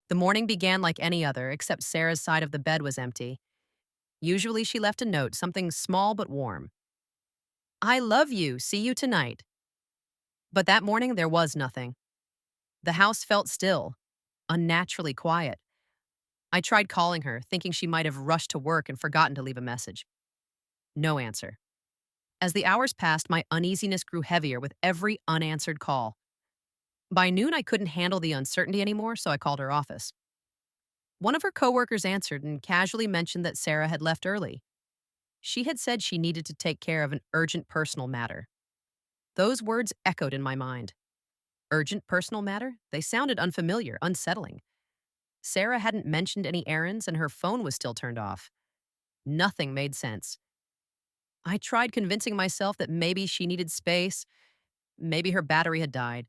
The morning began like any other, except Sarah's side of the bed was empty. Usually she left a note, something small but warm. I love you. See you tonight. But that morning there was nothing. The house felt still, unnaturally quiet. I tried calling her, thinking she might have rushed to work and forgotten to leave a message. No answer. As the hours passed, my uneasiness grew heavier with every unanswered call. By noon, I couldn't handle the uncertainty anymore, so I called her office. One of her coworkers answered and casually mentioned that Sarah had left early. She had said she needed to take care of an urgent personal matter. Those words echoed in my mind. Urgent personal matter? They sounded unfamiliar, unsettling. Sarah hadn't mentioned any errands and her phone was still turned off. Nothing made sense. I tried convincing myself that maybe she needed space, maybe her battery had died.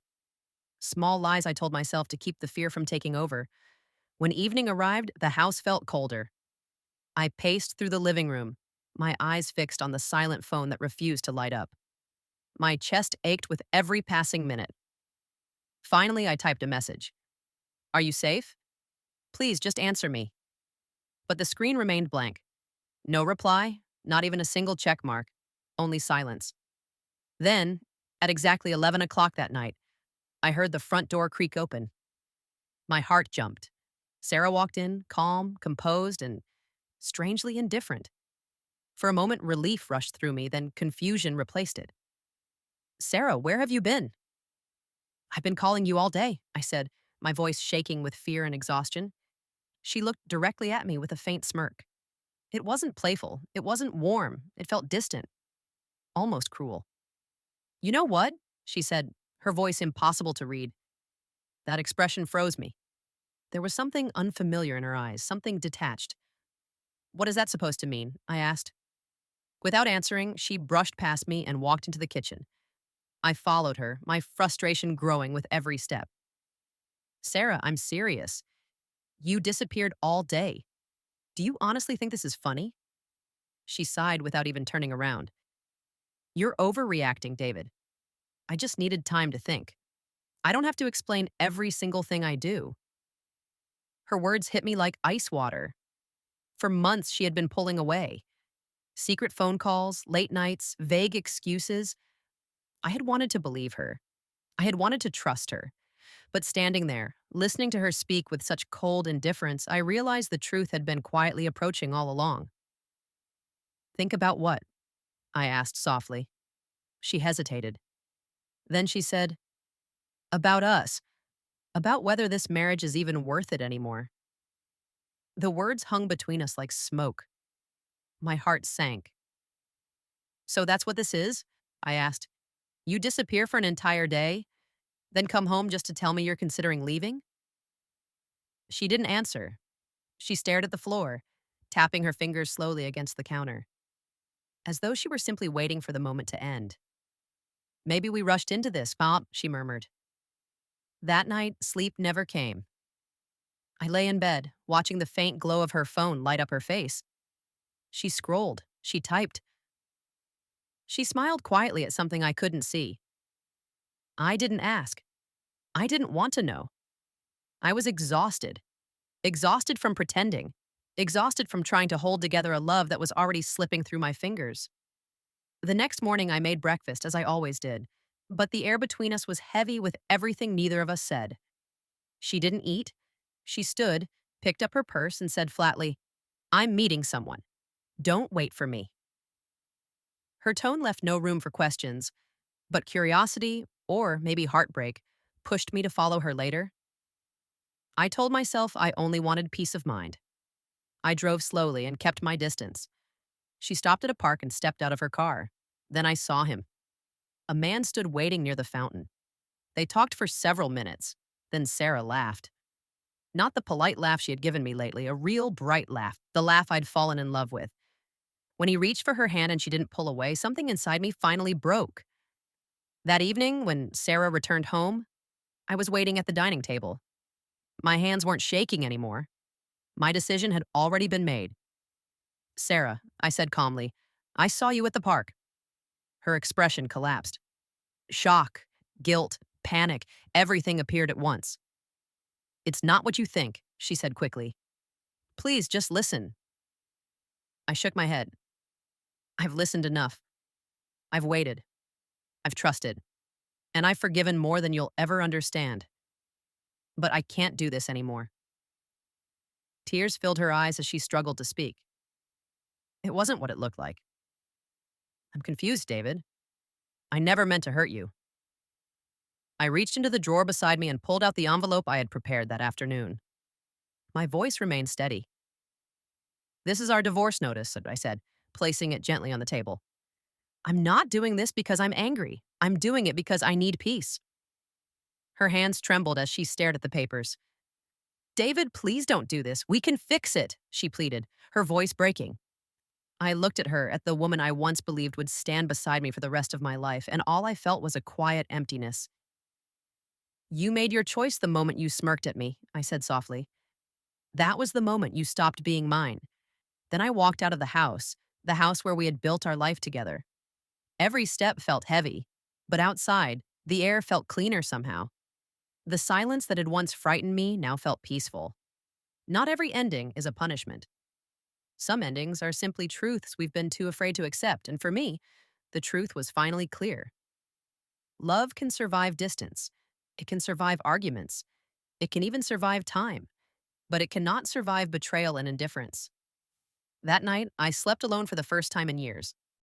Small lies I told myself to keep the fear from taking over. When evening arrived, the house felt colder. I paced through the living room, my eyes fixed on the silent phone that refused to light up. My chest ached with every passing minute. Finally, I typed a message. Are you safe? Please just answer me. But the screen remained blank. No reply, not even a single check mark, only silence. Then, at exactly 11 o'clock that night, I heard the front door creak open. My heart jumped. Sarah walked in, calm, composed, and strangely indifferent. For a moment, relief rushed through me, then confusion replaced it. Sarah, where have you been? I've been calling you all day, I said, my voice shaking with fear and exhaustion. She looked directly at me with a faint smirk. It wasn't playful. It wasn't warm. It felt distant, almost cruel. You know what? She said, her voice impossible to read. That expression froze me. There was something unfamiliar in her eyes, something detached. What is that supposed to mean? I asked. Without answering, she brushed past me and walked into the kitchen. I followed her, my frustration growing with every step. Sarah, I'm serious. You disappeared all day. Do you honestly think this is funny? She sighed without even turning around. You're overreacting, David. I just needed time to think. I don't have to explain every single thing I do. Her words hit me like ice water. For months, she had been pulling away. Secret phone calls, late nights, vague excuses. I had wanted to believe her. I had wanted to trust her. But standing there, listening to her speak with such cold indifference, I realized the truth had been quietly approaching all along. Think about what? I asked softly. She hesitated. Then she said, about us, about whether this marriage is even worth it anymore. The words hung between us like smoke. My heart sank. So that's what this is? I asked. You disappear for an entire day, then come home just to tell me you're considering leaving? She didn't answer. She stared at the floor, tapping her fingers slowly against the counter, as though she were simply waiting for the moment to end. Maybe we rushed into this, Pop, she murmured. That night, sleep never came. I lay in bed, watching the faint glow of her phone light up her face. She scrolled. She typed. She smiled quietly at something I couldn't see. I didn't ask. I didn't want to know. I was exhausted. Exhausted from pretending. Exhausted from trying to hold together a love that was already slipping through my fingers. The next morning, I made breakfast, as I always did, but the air between us was heavy with everything neither of us said. She didn't eat. She stood, picked up her purse, and said flatly, I'm meeting someone. Don't wait for me. Her tone left no room for questions, but curiosity, or maybe heartbreak, pushed me to follow her later. I told myself I only wanted peace of mind. I drove slowly and kept my distance. She stopped at a park and stepped out of her car. Then I saw him. A man stood waiting near the fountain. They talked for several minutes. Then Sarah laughed. Not the polite laugh she had given me lately, a real bright laugh, the laugh I'd fallen in love with. When he reached for her hand and she didn't pull away, something inside me finally broke. That evening, when Sarah returned home, I was waiting at the dining table. My hands weren't shaking anymore. My decision had already been made. Sarah, I said calmly, I saw you at the park. Her expression collapsed. Shock, guilt, panic, everything appeared at once. It's not what you think, she said quickly. Please, just listen. I shook my head. I've listened enough. I've waited. I've trusted. And I've forgiven more than you'll ever understand. But I can't do this anymore. Tears filled her eyes as she struggled to speak. It wasn't what it looked like. I'm confused, David. I never meant to hurt you. I reached into the drawer beside me and pulled out the envelope I had prepared that afternoon. My voice remained steady. This is our divorce notice, I said, placing it gently on the table. I'm not doing this because I'm angry. I'm doing it because I need peace. Her hands trembled as she stared at the papers. David, please don't do this. We can fix it, she pleaded, her voice breaking. I looked at her, at the woman I once believed would stand beside me for the rest of my life, and all I felt was a quiet emptiness. You made your choice the moment you smirked at me, I said softly. That was the moment you stopped being mine. Then I walked out of the house where we had built our life together. Every step felt heavy, but outside, the air felt cleaner somehow. The silence that had once frightened me now felt peaceful. Not every ending is a punishment. Some endings are simply truths we've been too afraid to accept, and for me, the truth was finally clear. Love can survive distance. It can survive arguments. It can even survive time. But it cannot survive betrayal and indifference. That night, I slept alone for the first time in years.